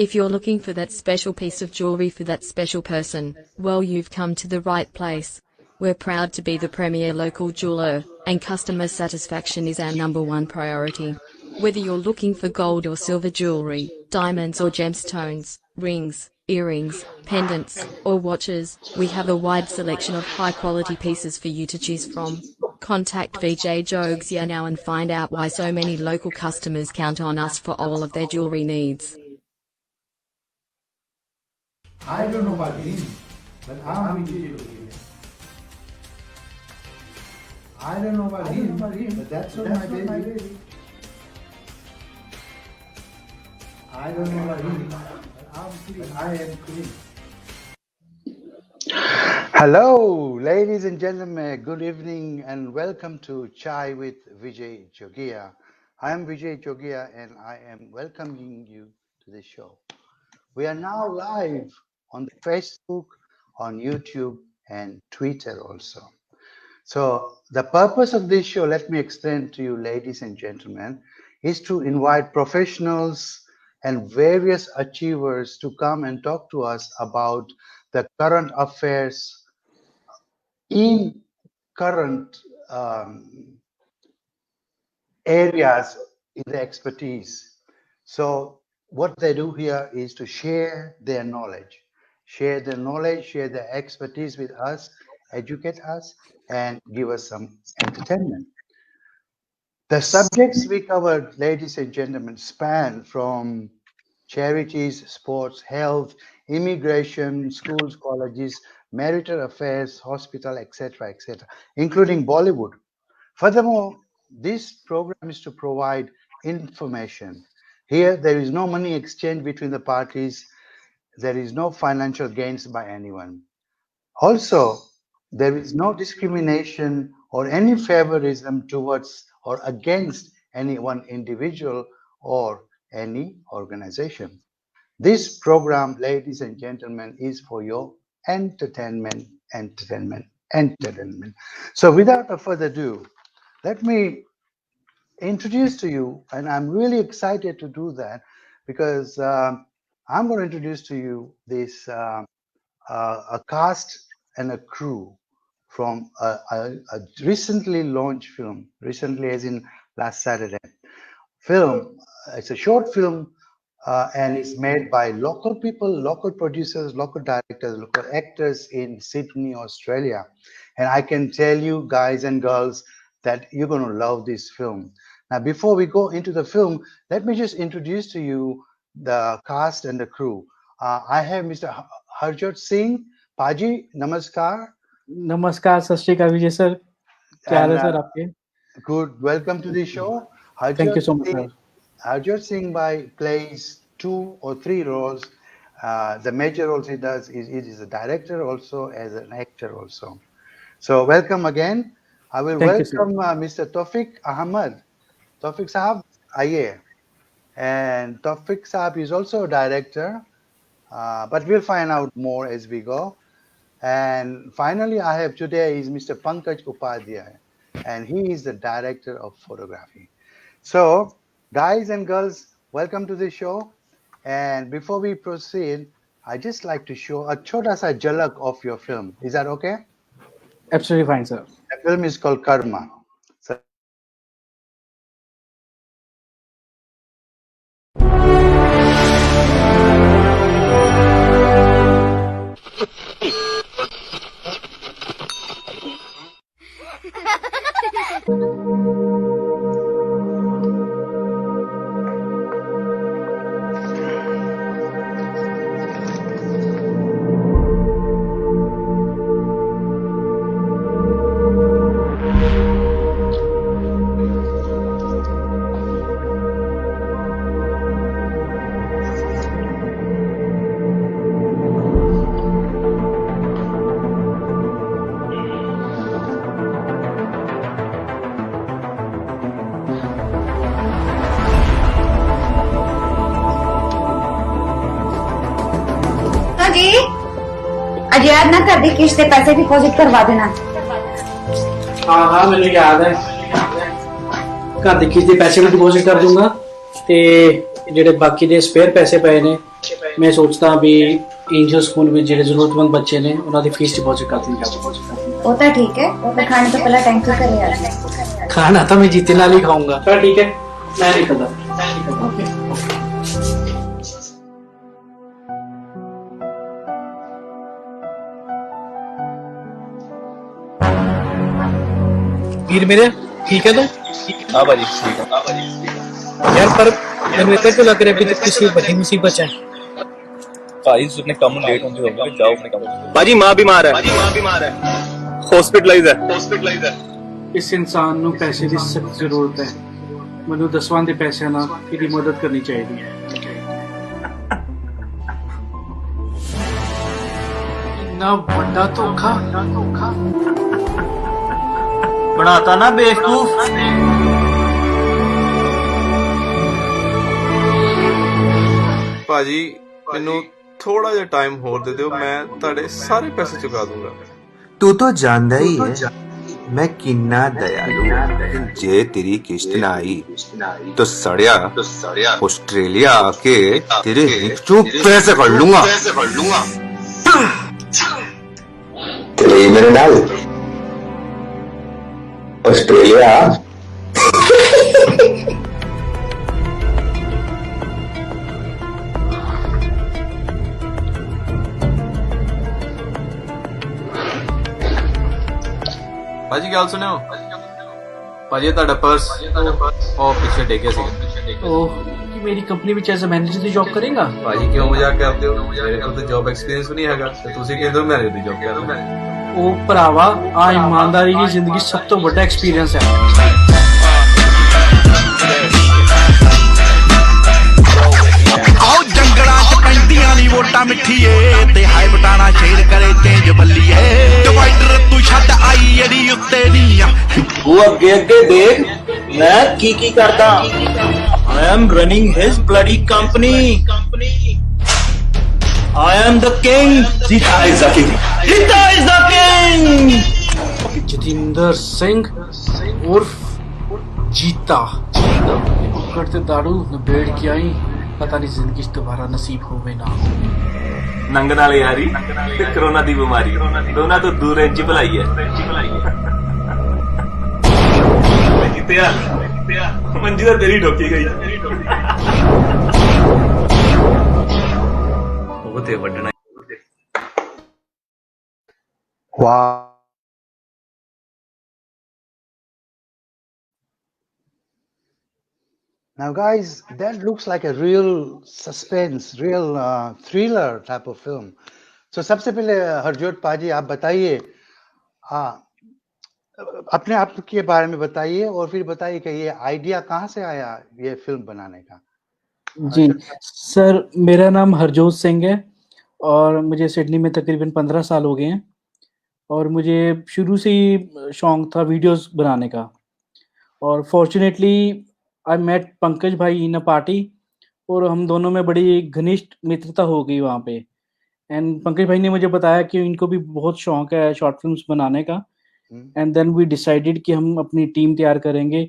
If you're looking for that special piece of jewelry for that special person, well, you've come to the right place. We're proud to be the premier local jeweler, and customer satisfaction is our #1 priority. Whether you're looking for gold or silver jewelry, diamonds or gemstones, rings, earrings, pendants, or watches, we have a wide selection of high-quality pieces for you to choose from. Contact VJ Jogsia now and find out why so many local customers count on us for all of their jewelry needs. I don't know about him, but I'm VJ Jogsia. I don't know about him, but that's what my baby. I don't know about him, but I am clean. Hello, ladies and gentlemen, good evening and welcome to Chai with Vijay Jogia. I am Vijay Jogia and I am welcoming you to the show. We are now live on the Facebook, on YouTube and Twitter also. So the purpose of this show, let me explain to you, ladies and gentlemen, is to invite professionals and various achievers to come and talk to us about the current affairs in current areas in the expertise. So what they do here is to share their knowledge, share their expertise with us, educate us, and give us some entertainment. The subjects we covered, ladies and gentlemen, span from charities, sports, health, immigration, schools, colleges, marital affairs, hospital, etc., including Bollywood. Furthermore, this program is to provide information. Here, there is no money exchange between the parties. There is no financial gains by anyone. Also, there is no discrimination or any favorism towards or against any one individual or any organization. This program, ladies and gentlemen, is for your entertainment. So without further ado, let me introduce to you, and I'm really excited to do that because I'm going to introduce to you this a cast and a crew from a recently launched film, recently as in last Saturday. Film, it's a short film and it's made by local people, local producers, local directors, local actors in Sydney, Australia. And I can tell you guys and girls that you're going to love this film. Now, before we go into the film, let me just introduce to you the cast and the crew. I have Mr. Harjot Singh. Paji, namaskar. नमस्कार, सत श्री अकाल विजय sir, क्या हाल है sir आपके? Good, welcome to the show. Thank you so much, sir. Harjot Singh plays 2 or 3 roles. The major roles he does is a director also, as an actor also. So welcome again. I will welcome Mr. Tawfiq Ahmed. Tawfiq Sahab, aye. And Tawfiq Sahab is also a director, but we'll find out more as we go. And finally, I have today is Mr. Pankaj Upadhyay, and he is the director of photography. So, guys and girls, welcome to the show. And before we proceed, I just like to show a chota sa jhalak of your film. Is that okay? Absolutely fine, sir. The film is called Karma. So, जी आज याद ना कर दी किश्त के पैसे deposit करवा देना। हाँ मैंने याद है, घर की किश्त के पैसे भी डिपॉजिट कर दूंगा ते जेडे बाकी दे स्पेयर पैसे पए ने ਮੈਂ ਸੋਚਦਾ ਵੀ ਏਂਜਲ ਸਕੂਲ ਵਿੱਚ ਜਿਹੜੇ ਜ਼ਰੂਰਤਮੰਦ ਬੱਚੇ ਨੇ ਉਹਨਾਂ ਦੀ ਫੀਸ ਡਿਪੋਜ਼ਿਟ ਕਰ ਦਿੱਤੀ ਜਾਵੇ। वो तो ठीक है, पर खाने तो पहला टैंकी करे यार। खाना तो मैं जीते नाल ही खाऊंगा। चल ठीक है, मैं निकलता। ओके। वीर मेरे ठीक है तो? हाँ भाजी ठीक है। यार पर मैंने इतना क्यों लग रहा है कि किसी बड़ी मुसीबत है। भाजी तुम अपने काम में लेट होंगे होगा, जाओ अपने काम में। भाजी माँ बीमार है, हॉस्पिटलाइज है। इस इंसान ਨੂੰ ਪੈਸੇ ਦੀ ਸਖਤ ਜ਼ਰੂਰਤ ਹੈ। ਮੈਨੂੰ ਦਸਵਾਂ ਦੇ ਪੈਸਿਆਂ ਨਾਲ ਇਹਦੀ ਮਦਦ ਕਰਨੀ ਚਾਹੀਦੀ ਹੈ। ਇੰਨਾ ਵੱਡਾ ਧੋਖਾ बनाता ना बेवकूफ। ਭਾਜੀ ਮੈਨੂੰ ਥੋੜਾ ਜਿਹਾ ਟਾਈਮ ਹੋਰ ਦੇ ਦਿਓ, ਮੈਂ ਤੁਹਾਡੇ ਸਾਰੇ ਪੈਸੇ ਚੁਕਾ ਦੂੰਗਾ। ਤੂੰ ਤਾਂ ਜਾਣਦਾ ਹੀ ਹੈ ਮੈਂ ਕਿੰਨਾ ਦਇਆਲੂ ਹਾਂ। ਜੇ ਤੇਰੀ ਕਿਸ਼ਤ ਨਾ ਆਈ तो सड़िया ऑस्ट्रेलिया आके तेरे हित चों पैसे कर लूंगा। चलिए मेरे नाल ऑस्ट्रेलिया। ਭਾਜੀ ਗੱਲ ਸੁਣਿਓ, ਭਾਜੀ ਤੁਹਾਡਾ ਪਰਸ ਉਹ ਪਿੱਛੇ ਡਿੱਗ ਗਿਆ ਸੀ। ਉਹ ਕਿ ਮੇਰੀ ਕੰਪਨੀ ਵਿੱਚ as a manager the job ਕਰੇਗਾ। ਭਾਜੀ ਕਿਉਂ ਮਜ਼ਾਕ ਕਰਦੇ ਹੋ? ਮੇਰੇ ਕੋਲ ਤਾਂ ਜੌਬ ਐਕਸਪੀਰੀਅੰਸ ਵੀ ਨਹੀਂ ਹੈਗਾ ਤੇ ਤੁਸੀਂ ਕਹਿੰਦੇ ਹੋ ਮੈਨੇਜਰ ਦੀ ਜੌਬ ਕਰ ਲਓ। ਉਹ ਭਰਾਵਾ ਆ ਇਮਾਨਦਾਰੀ ਦੀ ਜ਼ਿੰਦਗੀ ਸਭ ਤੋਂ ਵੱਡਾ ਐਕਸਪੀਰੀਅੰਸ ਹੈ। ਆਓ ਜੰਗਲਾਂ 'ਚ ਪੈਂਦੀਆਂ ਨੀ ਵੋਟਾਂ ਮਿੱਠੀਏ ਤੇ ਹਾਈ ਬਟਾਣਾ ਸ਼ੇਰ ਕਰੇ ਚੇਂਜ ਬੱਲੀਏ। ਡਿਵਾਈਡਰ ਤੂੰ ਛੱਡ ਆਈ ਜਿਹੜੀ ਉੱਤੇ ਨਹੀਂ ਆ। वो अगे देख मैं की करता। I am running his bloody company. I am the king. Zita is the king. Zita is the king. Jatinder Singh ਉਰਫ ਜੀਤਾ ਪਕੜ ਤੇ ਦਾੜੂ ਨਬੇੜ ਕੇ ਆਈ। ਪਤਾ ਨਹੀਂ ਜ਼ਿੰਦਗੀ 'ਚ ਦੁਬਾਰਾ ਨਸੀਬ ਹੋਵੇ ਨਾ। ਨੰਗ ਨਾਲ ਯਾਰੀ ਤੇ ਕਰੋਨਾ ਦੀ ਬਿਮਾਰੀ ਦੋਨਾਂ ਤੋਂ ਦੂਰ ਰਹਿਣ 'ਚ ਭਲਾਈ ਹੈ। ਜਿੱਤਿਆ ਮੰਜੀ ਤਾਂ ਤੇਰੀ ਠੋਕੀ ਗਈ। ਉਹ ਤੇ ਵੱਢਣਾ। Wow. Now, guys, that looks like a real suspense, real thriller type of film. So, सबसे पहले हरजोत पाजी आप बताइए, अपने आप के बारे में बताइए और फिर बताइए कि ये आइडिया कहाँ से आया ये फिल्म बनाने का। जी सर, मेरा नाम हरजोत सिंह है और मुझे सिडनी में तकरीबन 15 साल हो गए हैं और मुझे शुरू से ही शौक था वीडियोस बनाने का। और फॉर्चुनेटली आई मेट पंकज भाई इन अ पार्टी और हम दोनों में बड़ी घनिष्ठ मित्रता हो गई वहाँ पे। एंड पंकज भाई ने मुझे बताया कि इनको भी बहुत शौक है शॉर्ट फिल्म्स बनाने का। एंड देन वी डिसाइडेड कि हम अपनी टीम तैयार करेंगे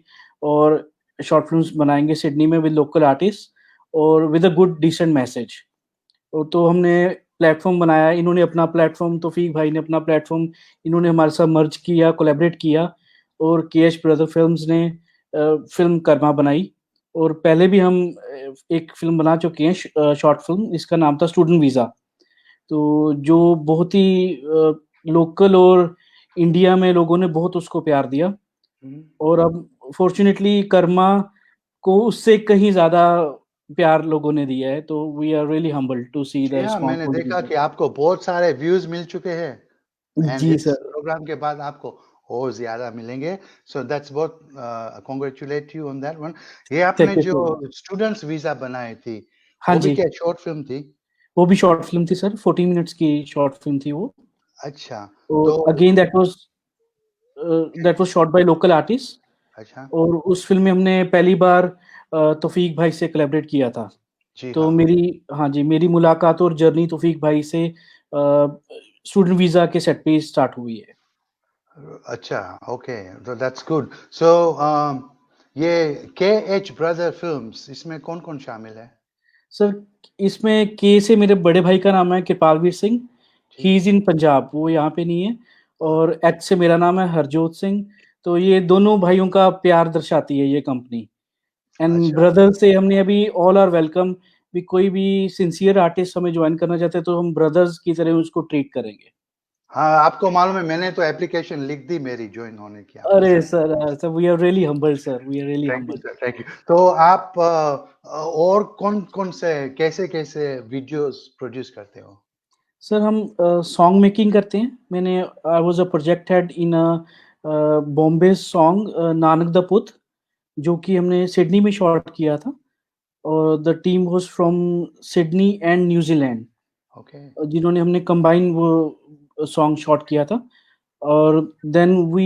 और शॉर्ट फिल्म्स बनाएंगे सिडनी में विद लोकल आर्टिस्ट और with a good decent message. तो हमने प्लेटफॉर्म बनाया, इन्होंने अपना प्लेटफॉर्म, तौफीक भाई ने अपना प्लेटफॉर्म, इन्होंने हमारे साथ मर्ज किया, कोलैबोरेट किया और केएच ब्रदर फिल्म्स ने फिल्म कर्मा बनाई। और पहले भी हम एक फिल्म बना चुके हैं शॉर्ट फिल्म, इसका नाम था स्टूडेंट वीज़ा। तो जो बहुत ही लोकल और इंडिया में लोगों ने बहुत उसको प्यार दिया और अब फॉर्चुनेटली कर्मा को उससे कहीं ज़्यादा प्यार लोगों ने दिया है। तो we are really humbled to see the response. मैंने देखा कि आपको बहुत सारे व्यूज मिल चुके हैं। जी सर। प्रोग्राम के बाद आपको और ज्यादा मिलेंगे। सो दैट्स बहुत congratulate you on that one. ये आपने जो स्टूडेंट्स वीजा बनाई थी, हाँ वो भी जी, क्या शॉर्ट फिल्म थी? वो भी शॉर्ट फिल्म थी सर, 14 मिनट्स की शॉर्ट फिल्म थी वो। अच्छा, तो again that was shot by local artist. अच्छा, और उस फिल्म में हमने पहली बार तौफीक भाई से कोलैबोरेट किया था। तो मेरी मुलाकात और जर्नी तौफीक भाई से स्टूडेंट वीजा के सेट पे स्टार्ट हुई है। अच्छा, ओके, तो दैट्स गुड। सो ये केएच ब्रदर फिल्म्स, इसमें कौन कौन शामिल है? सर इसमें के से मेरे बड़े भाई का नाम है कृपालवीर सिंह, ही इज़ इन पंजाब, वो यहाँ पे नहीं है। और एच से मेरा नाम है हरजोत सिंह, तो ये दोनों भाइयों का प्यार दर्शाती है ये कंपनी। एंड अच्छा। ब्रदर से हमने अभी ऑल आर वेलकम, भी कोई भी सिंसियर आर्टिस्ट हमें ज्वाइन करना चाहते हैं तो हम ब्रदर्स की तरह उसको ट्रीट करेंगे। हाँ, आपको मालूम है मैंने तो एप्लीकेशन लिख दी मेरी ज्वाइन होने की आपके अरे साथ। Sir we are really humble sir, we are really thank you humble. Sir, thank you. तो आप और कौन कौन से कैसे कैसे वीडियोस प्रोड्यूस करते हो? सर हम सॉन्ग मेकिंग करते हैं। मैंने I was a project head in Bombay song Nanak the पुत, जो कि हमने सिडनी में शॉट किया था, और the team was from Sydney and New Zealand, okay. जिन्होंने हमने कंबाइन वो सॉन्ग शॉट किया था। और then we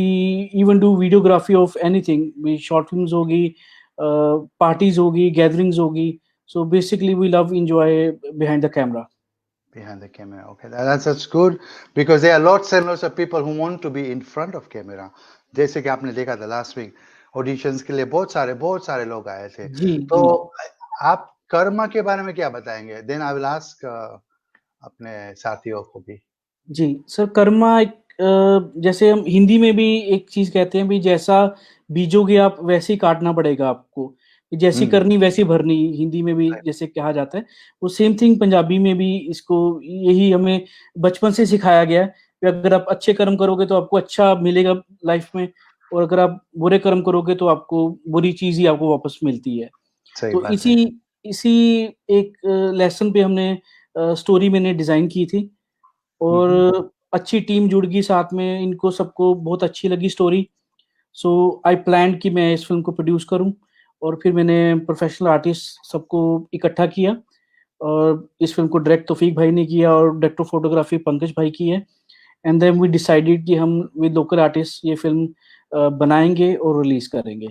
even do videography of anything, भी शॉर्ट फिल्म्स होगी, पार्टीज होगी, गैदरिंग्स होगी। So basically we love enjoy behind the camera. Behind the camera, okay, that's good because there are lots and lots of people who want to be in front of camera. जैसे कि आपने देखा था last week auditions के लिए बहुत सारे लोग आए थे। जी तो जी आप कर्मा के बारे में क्या बताएंगे? देन आई विल आस्क अपने साथियों को भी। जी सर, कर्मा एक जैसे हम हिंदी में भी एक चीज कहते हैं भी, जैसा बीजोगे आप वैसे ही काटना पड़ेगा आपको, जैसी करनी वैसी भरनी, हिंदी में भी जैसे कहा जाता है, वो सेम थिंग पंजाबी में भी इसको यही हमें बचपन से सिखाया गया है कि अगर आप अच्छे कर्म करोगे तो आपको अच्छा मिलेगा लाइफ में, और अगर आप बुरे कर्म करोगे तो आपको बुरी चीज ही आपको वापस मिलती है। सही तो बात है। इसी एक लेसन पे हमने स्टोरी मैंने डिजाइन की थी, और अच्छी टीम जुड़ गई साथ में, इनको सबको बहुत अच्छी लगी स्टोरी। सो आई प्लान कि मैं इस फिल्म को प्रोड्यूस करूं, और फिर मैंने प्रोफेशनल आर्टिस्ट सबको इकट्ठा किया, और इस फिल्म को डायरेक्ट तौफीक भाई ने किया और डायरेक्टर फोटोग्राफी पंकज भाई की है। एंड देन वी डिसाइडेड कि हम विद लोकल आर्टिस्ट ये फिल्म बनाएंगे और रिलीज करेंगे।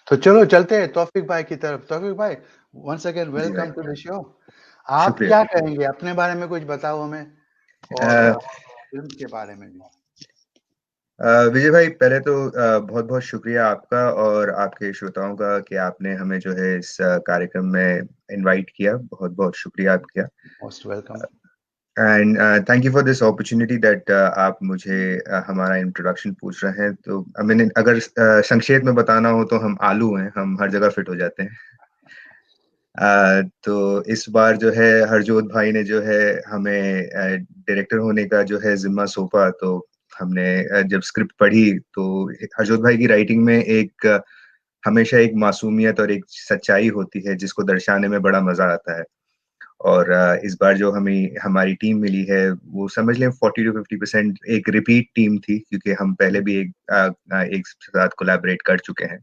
तो चलो चलते हैं तौफीक भाई की तरफ। तौफीक भाई, once again welcome to the show. आप शुक्रिया। क्या कहेंगे अपने बारे में, कुछ बताओ हमें, और फिल्म के बारे में भी। विजय भाई, पहले तो बहुत बहुत शुक्रिया आपका और आपके श्रोताओं का कि आपने हमें जो है इस कार्यक्रम में इनवाइट किया। बहुत बहुत शुक्रिया आपका। Most welcome. And thank you for this opportunity that आप मुझे हमारा इंट्रोडक्शन पूछ रहे हैं। तो मैंने अगर संक्षेप में बताना हो तो हम आलू हैं, हम हर जगह फिट हो जाते हैं। तो इस बार जो है हरजोत भाई ने जो है हमें डायरेक्टर होने का जो है जिम्मा सौंपा, तो हमने जब स्क्रिप्ट पढ़ी तो हरजोत भाई की राइटिंग में एक हमेशा एक मासूमियत और एक सच्चाई होती है जिसको दर्शाने में बड़ा मजा आता है। और इस बार जो हमें हमारी टीम मिली है वो समझ लें 40 to 50% एक रिपीट टीम थी, क्योंकि हम पहले भी एक साथ कोलैबोरेट कर चुके हैं।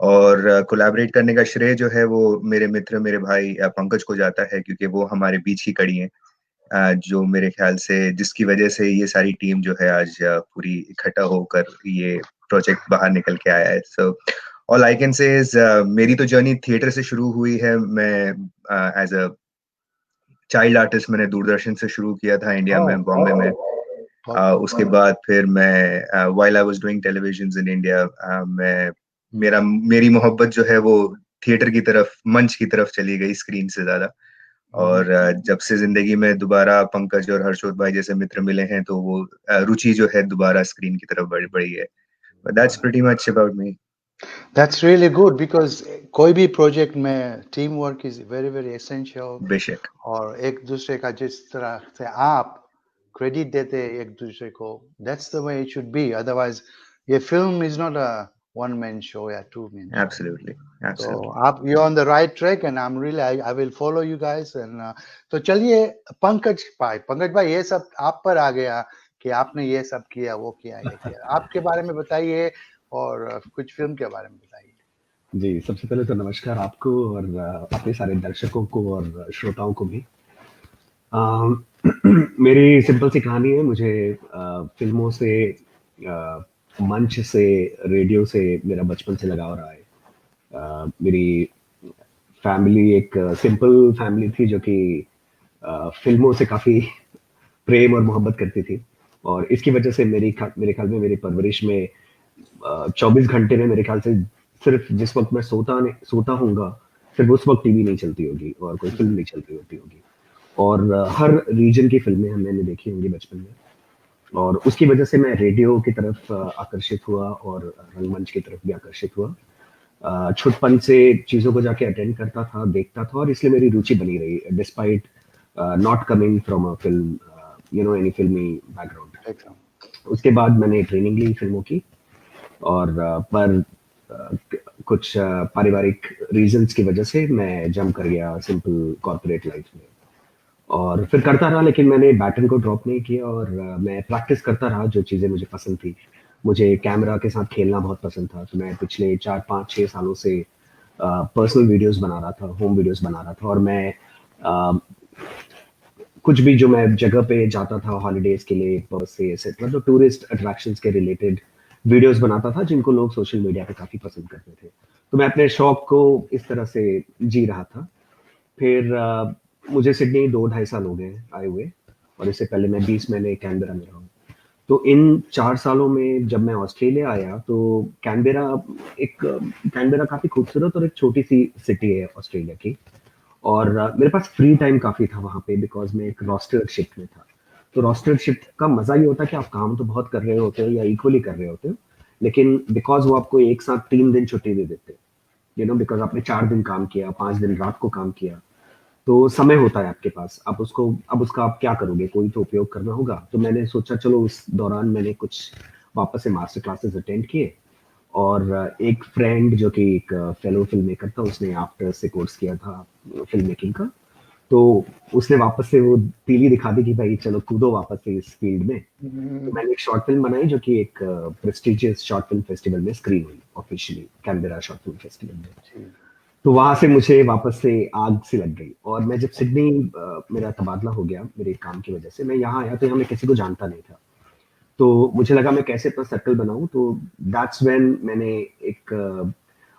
और कोलैबोरेट करने का श्रेय जो है वो मेरे मित्र, मेरे भाई पंकज को जाता है, क्योंकि वो हमारे बीच की कड़ी हैं, जो मेरे ख्याल से जिसकी वजह से ये सारी टीम जो है आज पूरी इकट्ठा होकर ये प्रोजेक्ट बाहर निकल के आया है। So all I can say is मेरी तो जर्नी थिएटर से शुरू हुई है। मैं एज अ चाइल्ड आर्टिस्ट मैंने दूरदर्शन से शुरू किया था इंडिया में, बॉम्बे में। उसके बाद फिर मैं while I was doing television in India, मेरी मोहब्बत जो है वो थिएटर की तरफ, मंच की तरफ चली गई स्क्रीन से ज्यादा। और जब से जिंदगी में दोबारा पंकज और हर्षोद भाई जैसे मित्र मिले हैं तो वो रुचि जो है दोबारा स्क्रीन की तरफ बढ़ी है। But that's pretty much about me. That's really good because कोई भी प्रोजेक्ट में team work is very very essential. बेशक। और एक दूसरे का जिस तरह से आप क्रेडिट देते हैं एक दूसरे को, that's the way it should be. Otherwise ये film is not a one man show या two man show. Absolutely. तो आप you're on the right track and I'm really I will follow you guys and तो चलिए पंकज भाई ये सब आप पर आ गया कि आपने ये सब किया, वो किया, ये किया। आपके बारे में बताइए और कुछ फिल्म के बारे में बताइए। जी, सबसे पहले तो नमस्कार आपको और अपने सारे दर्शकों को और श्रोताओं को भी। मेरी सिंपल सी कहानी है। मुझे फिल्मों से, मंच से, रेडियो से मेरा बचपन से लगाव रहा है। मेरी फैमिली एक सिंपल फैमिली थी जो कि फिल्मों से काफ़ी प्रेम और मोहब्बत करती थी, और इसकी वजह से मेरे ख्याल में मेरी परवरिश में 24 घंटे में मेरे ख्याल से सिर्फ जिस वक्त मैं सोता हूँगा सिर्फ उस वक्त टीवी नहीं चलती होगी और कोई फिल्म नहीं चलती होती होगी, और हर रीजन की फिल्में मैंने देखी होंगी बचपन में, और उसकी वजह से मैं रेडियो की तरफ आकर्षित हुआ और रंगमंच की तरफ भी आकर्षित हुआ। छुटपन से चीज़ों को जाके अटेंड करता था, देखता था, और इसलिए मेरी रुचि बनी रही despite not coming from a film, you know, any फिल्मी बैकग्राउंड। उसके बाद मैंने ट्रेनिंग ली फिल्मों की, और पर कुछ पारिवारिक रीजंस की वजह से मैं जंप कर गया सिंपल कॉर्पोरेट लाइफ में, और फिर करता रहा, लेकिन मैंने बैटन को ड्रॉप नहीं किया, और मैं प्रैक्टिस करता रहा जो चीज़ें मुझे पसंद थी। मुझे कैमरा के साथ खेलना बहुत पसंद था, तो मैं पिछले 4, 5, 6 सालों से पर्सनल वीडियोस बना रहा था, होम वीडियोस बना रहा था, और मैं कुछ भी जो मैं जगह पे जाता था हॉलीडेज के लिए, से मतलब टूरिस्ट अट्रैक्शंस के रिलेटेड वीडियोस बनाता था जिनको लोग सोशल मीडिया पे काफ़ी पसंद करते थे। तो मैं अपने शौक को इस तरह से जी रहा था। फिर मुझे सिडनी 2-2.5 साल हो गए आए हुए, और इससे पहले मैं 20 महीने कैनबेरा में रहा हूँ। तो इन 4 सालों में जब मैं ऑस्ट्रेलिया आया तो कैनबेरा काफ़ी खूबसूरत और एक छोटी सी सिटी है ऑस्ट्रेलिया की, और मेरे पास फ्री टाइम काफ़ी था वहाँ पे, बिकॉज मैं एक रोस्टर्ड शिफ्ट में था। तो रोस्टर्ड शिफ्ट का मज़ा ये होता है कि आप काम तो बहुत कर रहे होते हो या इक्वली कर रहे होते हो, लेकिन बिकॉज वो आपको एक साथ 3 दिन छुट्टी दे देते हैं, यू नो, बिकॉज आपने 4 दिन काम किया, 5 दिन रात को काम किया, तो समय होता है आपके पास, अब उसका आप क्या करोगे, कोई तो उपयोग करना होगा। तो मैंने सोचा चलो उस दौरान मैंने कुछ वापस से मास्टर क्लासेस अटेंड किए, और एक फ्रेंड जो कि एक फेलो फिल्म मेकर था, उसने आफ्टर से कोर्स किया था फिल्म मेकिंग का, तो उसने वापस से वो तीली दिखा दी कि भाई चलो कूदो वापस से इस फील्ड में। तो मैंने एक शॉर्ट फिल्म बनाई जो कि एक प्रेस्टिजियस शॉर्ट फिल्म फेस्टिवल में स्क्रीन हुई, officially Canberra short film festival में। तो वहां से मुझे वापस से आग सी लग गई, और मैं जब सिडनी मेरा तबादला हो गया मेरे काम की वजह से, मैं यहाँ आया तो यहाँ मैं किसी को जानता नहीं था, तो मुझे लगा मैं कैसे अपना सेटल बनाऊं। तो दैट्स व्हेन मैंने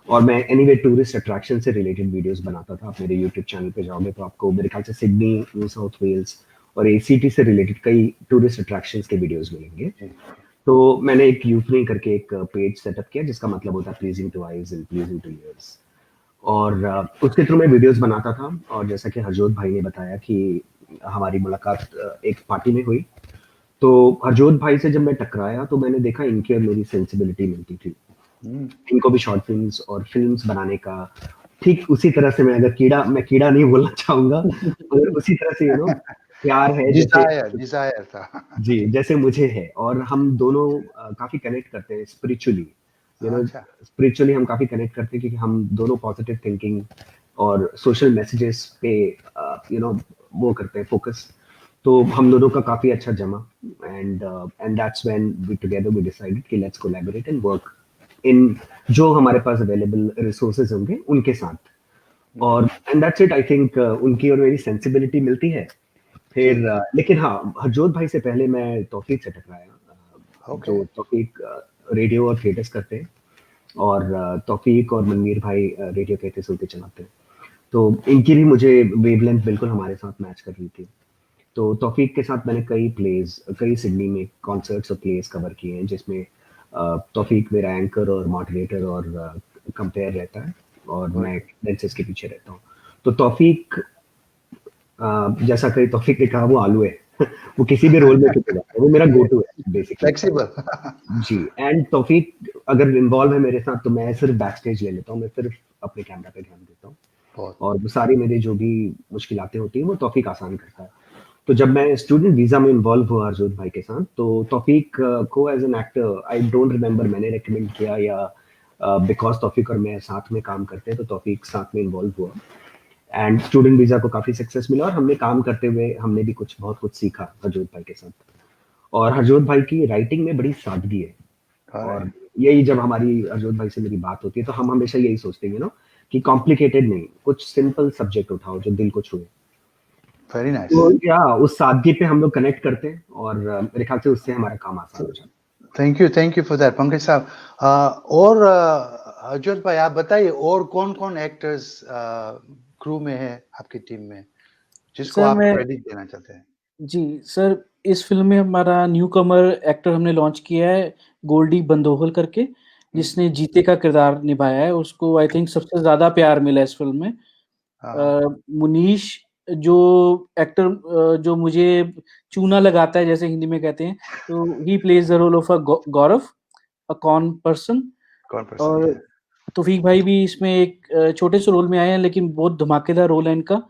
और मैं एनीवे टूरिस्ट अट्रैक्शन से रिलेटेड वीडियोस बनाता था। आप मेरे यूट्यूब चैनल पे जाओगे तो आपको मेरे ख्याल से सिडनी, न्यू साउथ वेल्स और ACT से रिलेटेड कई टूरिस्ट अट्रैक्शंस के वीडियोस मिलेंगे। तो मैंने एक यूफ्री करके एक पेज सेटअप किया जिसका मतलब होता है pleasing two eyes and pleasing two years, और उसके थ्रू मैं वीडियोस बनाता था। और जैसा कि हरजोत भाई ने बताया कि हमारी मुलाकात एक पार्टी में हुई, तो हरजोत भाई से जब मैं टकराया तो मैंने देखा इनकी और मेरी सेंसिबिलिटी मिलती थी। इनको भी शॉर्ट फिल्म्स और फिल्म्स बनाने का ठीक उसी तरह से, मैं कीड़ा नहीं बोलना चाहूंगा, मगर उसी तरह से यू नो प्यार है, डिजायर था जी, जैसे मुझे है। और हम दोनों काफी कनेक्ट करते हैं स्पिरिचुअली, यू नो, स्पिरिचुअली हम काफी कनेक्ट करते हैं क्योंकि हम दोनों पॉजिटिव थिंकिंग और सोशल मैसेजेस पे यू नो वो करते हैं फोकस। तो हम दोनों का काफी अच्छा जमा, and that's when we together we decided कि let's collaborate and work in जो हमारे पास अवेलेबल रिसोर्सेज होंगे उनके साथ। और and that's it, I think उनकी और मेरी सेंसिबिलिटी मिलती है। फिर लेकिन हाँ, हरजोत भाई से पहले मैं तौफीक से टकराया। जो तौफीक रेडियो और थिएटर्स करते हैं, और तौफीक और मनवीर भाई रेडियो कहते सुनते चलाते हैं, तो इनकी भी मुझे वेवलेंथ बिल्कुल हमारे साथ मैच कर रही थी। तो तौफीक के साथ मैंने कई सिडनी में कॉन्सर्ट्स और प्लेस कवर किए हैं, जिसमें तौफीक मेरा एंकर और मॉडरेटर और कंपेयर रहता है, और मैं डांसर्स के पीछे रहता हूँ। तो तौफीक जैसा कि तौफीक ने कहा, वो आलू है वो किसी भी रोल में फिट हो जाता है, वो मेरा गो टू है बेसिकली, फ्लेक्सिबल जी। एंड तौफीक अगर इन्वॉल्व है मेरे साथ तो मैं सिर्फ बैक स्टेज ले लेता हूँ, मैं सिर्फ अपने कैमरा पे ध्यान देता हूँ, और वो सारी मेरी जो भी मुश्किलातें होती हैं वो तौफीक आसान करता है। तो जब मैं स्टूडेंट वीजा में इन्वॉल्व हुआ हरजोत भाई के साथ, तो तौफीक को as an actor I don't remember मैंने रेकमेंड किया या बिकॉज तौफीक और मैं साथ में काम करते हैं तो तौफीक साथ में इन्वॉल्व हुआ, एंड स्टूडेंट वीजा को काफी सक्सेस मिला, और हमने काम करते हुए हमने भी बहुत कुछ सीखा हरजोत भाई के साथ। और हरजोत भाई की राइटिंग में बड़ी सादगी है, और यही जब हमारी हरजोत भाई से मेरी बात होती है तो हम हमेशा यही सोचते हैं यू नो कि कॉम्प्लिकेटेड नहीं, कुछ सिंपल सब्जेक्ट उठाओ जो दिल को छुए। Very nice. तो या उस सादगी पे हम लोग कनेक्ट करते हैं, और मेरे ख्याल से उससे हमारा काम आसान हो जाता है। Thank you for that Pankaj साहब। और हरजोत भाई आप बताइए, और कौन कौन एक्टर्स क्रू में है आपकी टीम में जिसको आप क्रेडिट देना चाहते हैं? जी सर, इस फिल्म में हमारा न्यू कमर एक्टर हमने लॉन्च किया है गोल्डी बंदोहल करके, जिसने जीते का किरदार निभाया है। उसको आई थिंक सबसे ज्यादा प्यार मिला इस फिल्म में, मुनीश जो एक्टर जो मुझे चूना लगाता है जैसे हिंदी में कहते हैं, तो he plays the role of a Gaurav, a con person. और तौफीक भाई भी इसमें एक छोटे से रोल में आए हैं, लेकिन बहुत धमाकेदार रोल है इनका।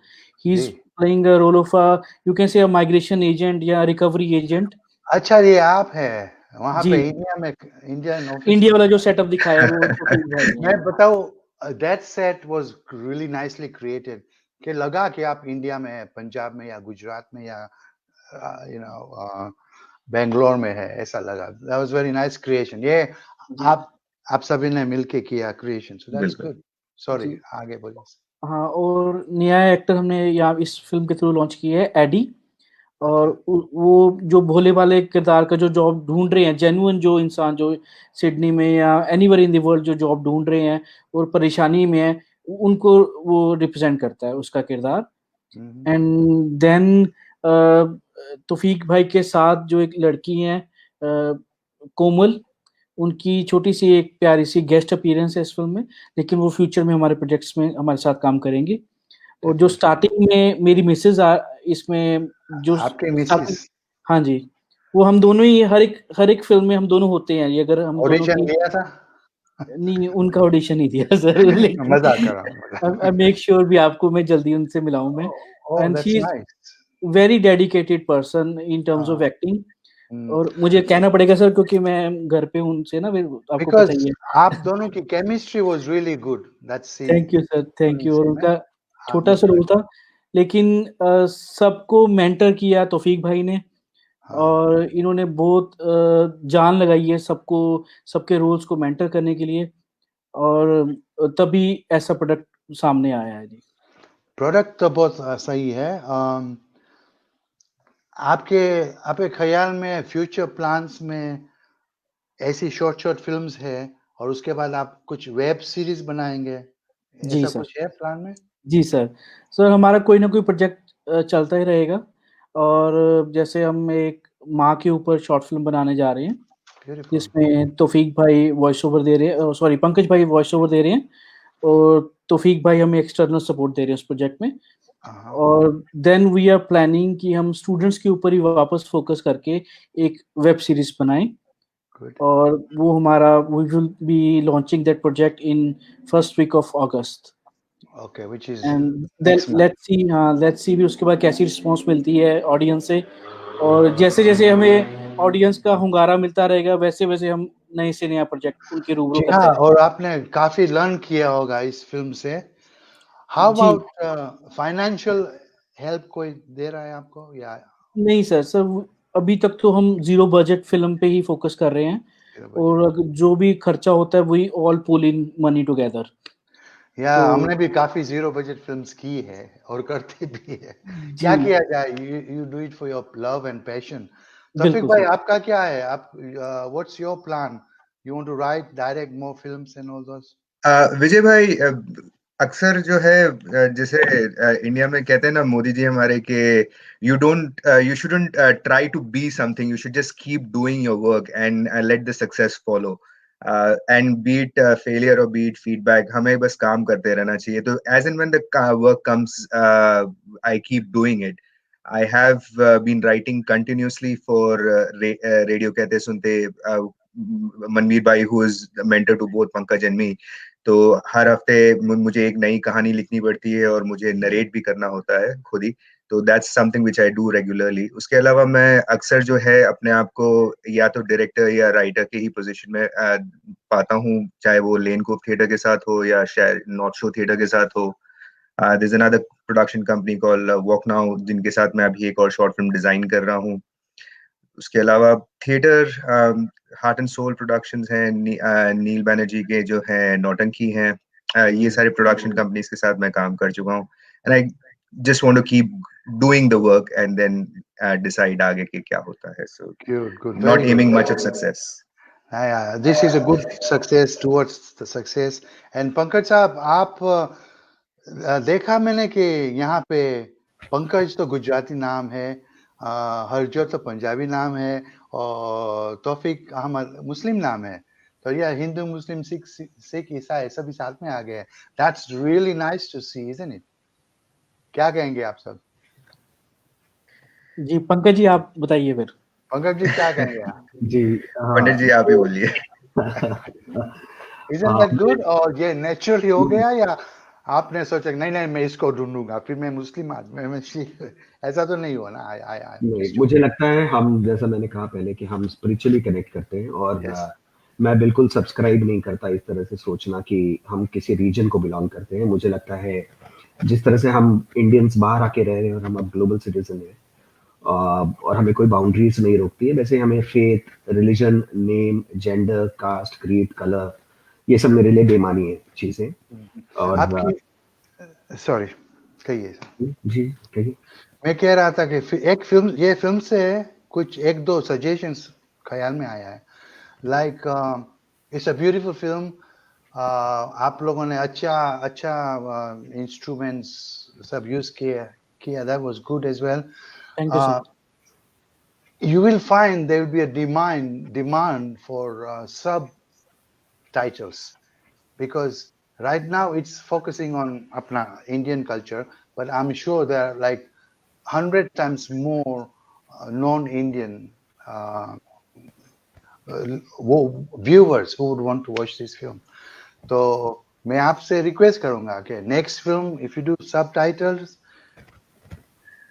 He is playing a role of a, you can say a migration agent या रिकवरी एजेंट। अच्छा, ये आप है वहां जी, पे इंडिया में, इंडियन ऑफिस इंडिया में? वाला जो सेटअप दिखाया है वो तौफीक भाई ने। मैं बताऊं, that set was really nicely created, कि लगा कि आप इंडिया में है, पंजाब में या गुजरात में या यू नो बेंगलोर में है, ऐसा लगा। That was very nice creation. ये जी, आप सभी ने मिलके किया क्रिएशन, सो दैट्स बिल्कुल। गुड। सॉरी, जी। आगे बोलिए। हाँ, और नया एक्टर हमने यहाँ इस फ़िल्म के थ्रू लॉन्च किया है, एडी। और अच्छा, वो जो भोले भाले किरदार का जो जॉब ढूँढ रहे हैं, जेन्युइन जो इंसान जो सिडनी में या एनीवेयर इन द वर्ल्ड जो जॉब ढूँढ रहे हैं और परेशानी में हैं, उनको वो रिप्रेज़ेंट करता है उसका किरदार। एंड देन तौफीक भाई के साथ जो एक लड़की हैं कोमल, उनकी छोटी-सी एक प्यारी-सी गेस्ट अपीयरेंस है इस फ़िल्म में, लेकिन वो फ्यूचर में हमारे प्रोजेक्ट्स में हमारे साथ काम करेंगे। और जो स्टार्टिंग में मेरी मिसेज़ इसमें जो आपके स्टार्टिंग, मिसेस हाँ जी, वो हम दोनों ही हर एक फ़िल्म में हम दोनों होते हैं। ये अगर हम दोनों ऑडिशन की दिया था? नहीं, उनका ऑडिशन नहीं दिया सर लेकिन मजाक कर रहा हूँ, आई मेक श्योर भी आपको मैं जल्दी उनसे मिलाऊँ मैं। Oh, and that's she is nice. Very dedicated person in terms of acting. और मुझे कहना पड़ेगा सर क्योंकि मैं घर पे हूँ उनसे ना, फिर आपको पता बिकॉज़ ही है। आप दोनों की chemistry was really good, that's see thank you sir, thank film you. और से मैं उनका आप में छोटा-सा रोल समझ। था, लेकिन सबको मेंटर किया तौफीक भाई ने। हाँ, और इन्होंने बहुत जान लगाई है सबको, सबके रोल्स को मेंटर करने के लिए। और तभी ऐसा प्रोडक्ट सामने आया है। जी। प्रोडक्ट तो बहुत सही है। आपके आपके ख्याल में फ्यूचर प्लान्स में ऐसी शॉर्ट शॉर्ट फ़िल्म्स है और उसके बाद आप कुछ वेब सीरीज़ बनाएँगे, जी ऐसा सर। कुछ है प्लान में? जी सर। सर हमारा कोई ना कोई प्रोजेक्ट चलता ही रहेगा। और जैसे हम एक माँ के ऊपर शॉर्ट फ़िल्म बनाने जा रहे हैं, ब्यूटीफुल। जिसमें तौफीक भाई वॉइस ओवर दे रहे हैं, सॉरी पंकज भाई वॉइस ओवर दे रहे हैं और तौफीक भाई हमें एक्सटर्नल सपोर्ट दे रहे हैं उस प्रोजेक्ट में। हाँ, और देन वी आर प्लानिंग कि हम स्टूडेंट्स के ऊपर ही वापस फ़ोकस करके एक वेब सीरीज़ बनाएँ। गुड। और वो हमारा we will be launching that project in first week of August. Okay, which is and then next month. Let's see भी उसके बाद कैसी रिस्पॉन्स मिलती है ऑडियंस से। और जैसे-जैसे हमें ऑडियंस का hunगारा मिलता रहेगा, वैसे-वैसे हम नए से नया प्रोजेक्ट उनके रूबरू जी करते हाँ, रहेंगे। और आपने काफ़ी लर्न किया होगा इस फ़िल्म से। हाउ जी। अबाउट फाइनेंशियल हेल्प कोई दे रहा है आपको या नहीं सर, अभी तक तो हम ज़ीरो बजट फ़िल्म पे ही फ़ोकस कर रहे हैं। ज़ीरो और बजट? जो भी खर्चा होता है वही all pool in money together. या तो हमने भी काफ़ी ज़ीरो बजट फ़िल्म्स की है और करते भी है। जी, क्या किया जाए? You do it for your love and passion. Taufiq बिल्कुल भाई, सर। आपका क्या है? आप what's your plan? You want to write, direct more films and all those? Vijay भाई, अक्सर जो है जैसे इंडिया में कहते हैं ना मोदी जी हमारे के you shouldn't try to be something, you should just keep doing your work and let the success follow, and beat failure और बीट फीडबैक, हमें बस काम करते रहना चाहिए। तो as and when the work comes I keep doing it. I have been writing continuously for Radio Kehte Sunte, Manveer Bhai, who is the mentor to both Pankaj and me. तो हर हफ्ते मुझे एक नई कहानी लिखनी पड़ती है और मुझे नरेट भी करना होता है खुद ही। तो that's something which I do regularly. उसके अलावा मैं अक्सर जो है अपने आप को या तो डायरेक्टर या राइटर के ही पोजीशन में पाता हूँ, चाहे वो लेन कोप थिएटर के साथ हो या शायद नॉर्थ शो थिएटर के साथ हो। There's another production company called Walk Now, जिनके साथ मैं अभी एक और शॉर्ट फिल्म डिजाइन कर रहा हूँ। उसके अलावा theatre, heart and soul productions हैं, नील बैनर्जी के जो हैं नौटंकी हैं, ये सारे प्रोडक्शन कंपनीज के साथ मैं काम कर चुका हूँ। And I just want to keep doing the work and then decide आगे के क्या होता है। So Good, not very good. Aiming much at success. This is a good success towards the success. And Pankaj साहब, आप देखा मैंने कि यहाँ पे पंकज तो गुजराती नाम है, हरजोत तो पंजाबी नाम है और तौफीक अहमद मुस्लिम नाम है। तो यह हिंदू, मुस्लिम, सिख, ईसाई सभी साथ में आ गए। That's really nice to see, isn't it? क्या कहेंगे आप सब? जी पंकज जी आप बताइए फिर। पंकज जी क्या कहेंगे आप? जी पंडित जी आप ही बोलिए। Isn't that good? और ये नेचुरली हो गया या आपने सोचा नहीं नहीं मैं इसको ढूंढूंगा फिर मैं मुस्लिम आदमी मैं सिख, ऐसा तो नहीं हुआ ना? I नहीं, मुझे लगता है हम, जैसा मैंने कहा पहले, कि हम स्पिरिचुअली कनेक्ट करते हैं, और Yes. मैं बिल्कुल सब्सक्राइब नहीं करता इस तरह से सोचना कि हम किसी रीजन को बिलोंग करते हैं। मुझे लगता है जिस तरह से हम इंडियंस बाहर आके रह रहे हैं और हम अब ग्लोबल सिटीजन हैं, और हमें कोई बाउंड्रीज नहीं रोकती है, वैसे हमें faith, religion, name, gender, caste, creed, colour, ये सब मेरे लिए बेमानी है चीजें। और आपकी सॉरी कहिए। जी कहिए। मैं कह रहा था कि एक फिल्म, ये फिल्म से कुछ एक दो सजेशंस ख्याल में आया है। Like it's a beautiful film, आप लोगों ने अच्छा इंस्ट्रूमेंट्स सब यूज किया, that was good as well. Thank you sir. You will find there will be a demand for subtitles, because right now it's focusing on apna Indian culture, but I'm sure there are like 100 times more non-Indian viewers who would want to watch this film. तो मैं आपसे request करूंगा कि next film if you do subtitles,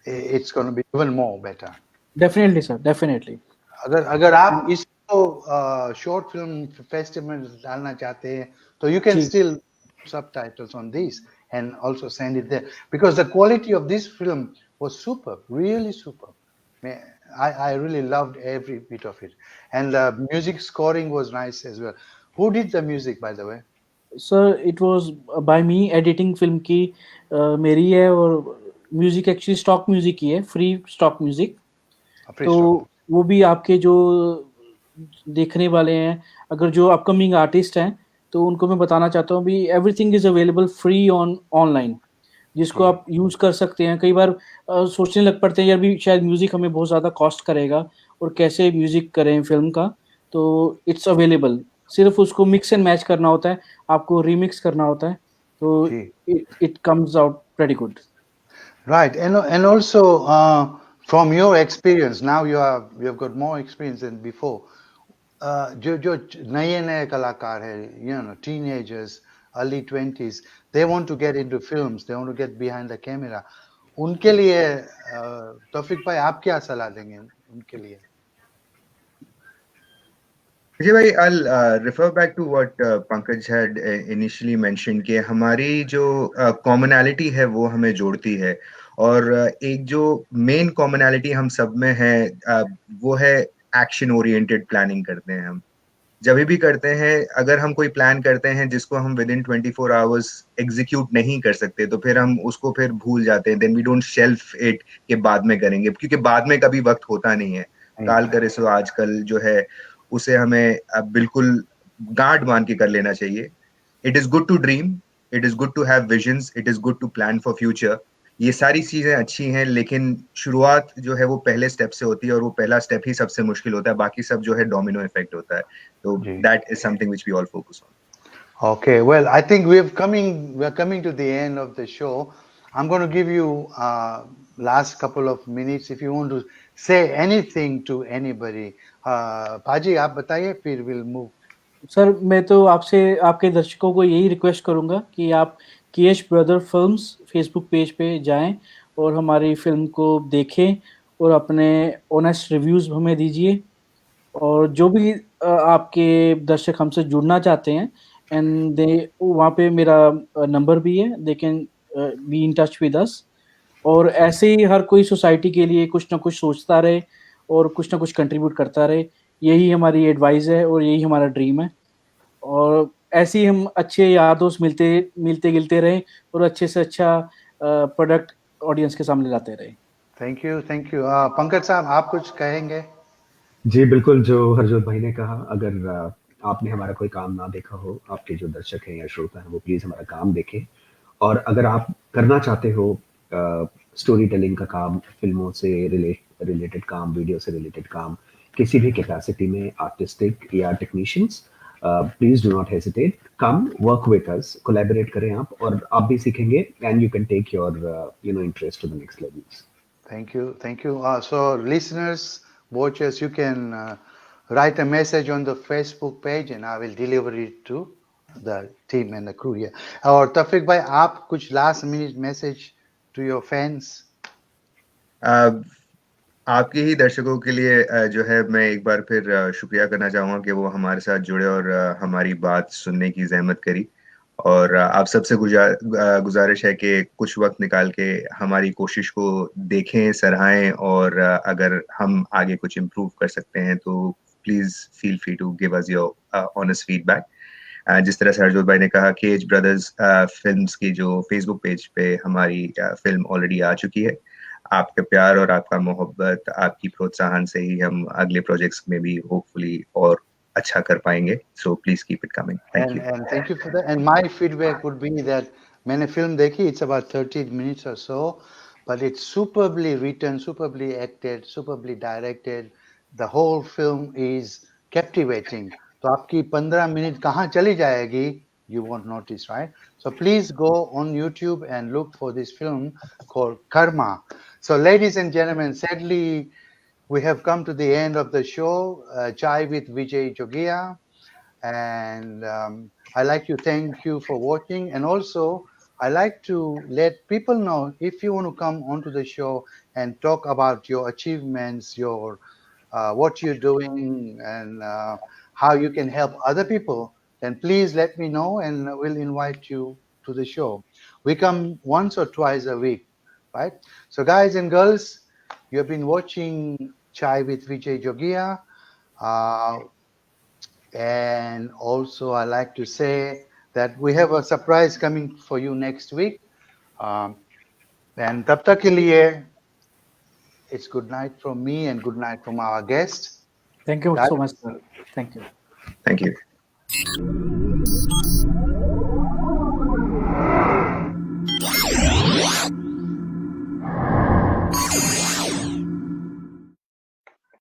it's going to be even more better. Definitely sir, definitely. अगर आप इसको short film festival में डालना चाहते हैं तो you can still subtitles on this and also send it there, because the quality of this film was superb, really superb. I really loved every bit of it, and the music scoring was nice as well. Who did the music, by the way? Sir it was by me. Editing film की मेरी है, और music actually stock music ही है, free stock music. तो वो भी आपके जो देखने वाले हैं, अगर जो अपकमिंग आर्टिस्ट हैं, तो उनको मैं बताना चाहता हूँ भी everything is available free online, जिसको आप यूज़ कर सकते हैं। कई बार सोचने लग पड़ते हैं यार भी शायद म्यूज़िक हमें बहुत ज़्यादा कॉस्ट करेगा और कैसे म्यूज़िक करें फिल्म का, तो इट्स अवेलेबल। सिर्फ उसको मिक्स एंड मैच करना होता है, आपको रीमिक्स करना होता है, तो it comes out pretty good. Right, and also from your experience, now you have got more experience than before. जो नए कलाकार है, you know, teenagers, early 20s, they want to get into films, they want to get behind the camera. उनके लिए तौफीक भाई आप क्या सलाह देंगे उनके लिए? जी भाई, I'll refer back to what Pankaj had initially mentioned कि हमारी जो commonality है वो हमें जोड़ती है, और एक जो मेन commonality हम सब में है वो है एक्शन ओरिएंटेड प्लानिंग करते हैं हम। जब भी करते हैं, अगर हम कोई प्लान करते हैं जिसको हम विद इन 24 आवर्स एग्जीक्यूट नहीं कर सकते, तो फिर हम उसको फिर भूल जाते हैं। Then we don't shelf it कि बाद में करेंगे, क्योंकि बाद में कभी वक्त होता नहीं है। काल करे सो आजकल जो है उसे हमें बिल्कुल गांठ बांध के कर लेना चाहिए। It is good to dream, it is good to have visions, it is good to plan for future. ये सारी चीजें अच्छी हैं, लेकिन शुरुआत जो है वो पहले स्टेप से होती है, और वो पहला स्टेप ही सबसे मुश्किल होता है। बाकी सब जो है डोमिनो इफेक्ट होता है। तो that is something which we all focus on. Okay, well, I think we are coming to the end of the show. I'm going to give you last couple of minutes if you want to say anything to anybody. पाजी आप बताइए, फिर we'll move. Sir मैं तो आपसे, आपके दर्शकों को यही रिक्वेस्ट करूंगा कि आप KH brother films Facebook page पे जाएं और हमारी फिल्म को देखें और अपने ऑनेस्ट रिव्यूज़ हमें दीजिए। और जो भी आपके दर्शक हमसे जुड़ना चाहते हैं, एंड दे वहाँ पे मेरा नंबर भी है, they can be in touch with us. और ऐसे ही हर कोई सोसाइटी के लिए कुछ ना कुछ सोचता रहे और कुछ ना कुछ कंट्रीब्यूट करता रहे, यही हमारी एडवाइस है और यही हमारा ड्रीम है। और ऐसे ही हम अच्छे यार दोस्त मिलते गिलते रहें और अच्छे से अच्छा प्रोडक्ट ऑडियंस के सामने लाते रहें। थैंक यू पंकज साहब, आप कुछ कहेंगे? जी बिल्कुल, जो हरजोत भाई ने कहा, अगर आपने हमारा कोई काम ना देखा हो, आपके जो दर्शक हैं या श्रोता हैं वो प्लीज हमारा काम देखें। और अगर आप करना चाहते हो स्टोरी टेलिंग का काम, फिल्मों से रिलेटेड काम, वीडियो से रिलेटेड काम, किसी भी कैपेसिटी में, आर्टिस्टिक या technicians, please do not hesitate. come work with us, collaborate करें आप और आप भी सीखेंगे and you can take your interest to the next levels. Thank you. Thank you. So listeners, watchers, you can write a message on the Facebook page and I will deliver it to the team and the crew here. और तौफीक भाई, आप कुछ last minute message to your fans? आपके ही दर्शकों के लिए जो है मैं एक बार फिर शुक्रिया करना चाहूँगा कि वो हमारे साथ जुड़े और हमारी बात सुनने की ज़हमत करी। और आप सबसे गुजारिश है कि कुछ वक्त निकाल के हमारी कोशिश को देखें, सराहें और अगर हम आगे कुछ इम्प्रूव कर सकते हैं तो please feel free to give us your honest feedback. जिस तरह से हरजोत भाई ने कहा, केज ब्रदर्स फिल्म्स की जो फेसबुक पेज पे हमारी फिल्म ऑलरेडी आ चुकी है। आपके प्यार और आपका मोहब्बत, आपकी प्रोत्साहन से ही हम अगले प्रोजेक्ट्स में भी होपफुली और अच्छा कर पाएंगे। So please keep it coming. Thank you. And thank you for that. And my feedback would be that मैंने film देखी, it's about 30 minutes or so, but it's superbly written, superbly acted, superbly directed. The whole film is captivating. तो आपकी 15 minute कहाँ चली जाएगी, you won't notice, right? So please go on YouTube and look for this film called Karma. So ladies and gentlemen, sadly, we have come to the end of the show, Chai with Vijay Jogia. And I like to thank you for watching. And also, I like to let people know if you want to come onto the show and talk about your achievements, your what you're doing, and how you can help other people, then please let me know and we'll invite you to the show. We come once or twice a week, right? So guys and girls, you have been watching Chai with Vijay Jogia. And also I like to say that we have a surprise coming for you next week. And tab tak ke liye, it's good night from me and good night from our guest. Thank you so much, sir. Thank you. Thank you.